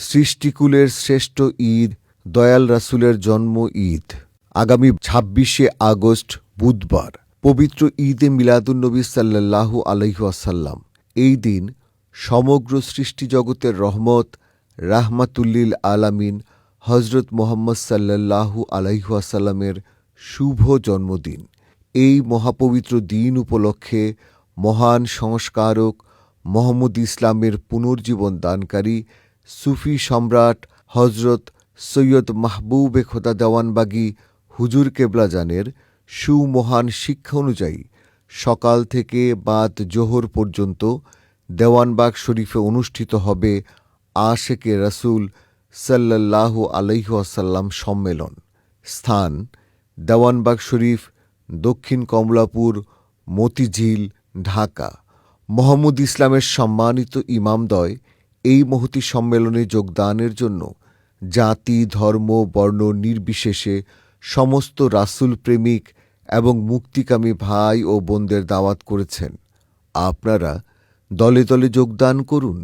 সৃষ্টিকুলের শ্রেষ্ঠ ঈদ দয়াল রাসূলের জন্ম ঈদ আগামী ২৬শে আগস্ট বুধবার পবিত্র ঈদে মিলাদুন্নবী সাল্লাল্লাহু আলাইহি ওয়াসাল্লাম। এই দিন সমগ্র সৃষ্টিজগতের রহমত রাহমাতুল্লিল আলামিন হজরত মুহাম্মদ সাল্লাল্লাহু আলাইহি ওয়াসাল্লামের শুভ জন্মদিন। এই মহাপবিত্র দিন উপলক্ষে মহান সংস্কারক মুহাম্মদ ইসলামের পুনর্জীবন দানকারী সুফি সম্রাট হজরত সৈয়দ মাহবুবে খোদা দেওয়ানবাগী হুজুর কেবলাজানের সুমহান শিক্ষা অনুযায়ী সকাল থেকে বাদ জোহর পর্যন্ত দেওয়ানবাগ শরীফে অনুষ্ঠিত হবে আশেকে রাসূল সাল্লাল্লাহু আলাইহি ওয়াসাল্লাম সম্মেলন। স্থান দেওয়ানবাগ শরীফ, দক্ষিণ কমলাপুর, মতিঝিল, ঢাকা। মুহাম্মদ ইসলামের সম্মানিত ইমামদ্বয় এই মহতী সম্মেলনে যোগদানের জন্য জাতি, ধর্ম, বর্ণ নির্বিশেষে সমস্ত রাসূল প্রেমিক এবং মুক্তিকামী ভাই ও বোনদের দাওয়াত করেছেন। আপনারা দলে দলে যোগদান করুন।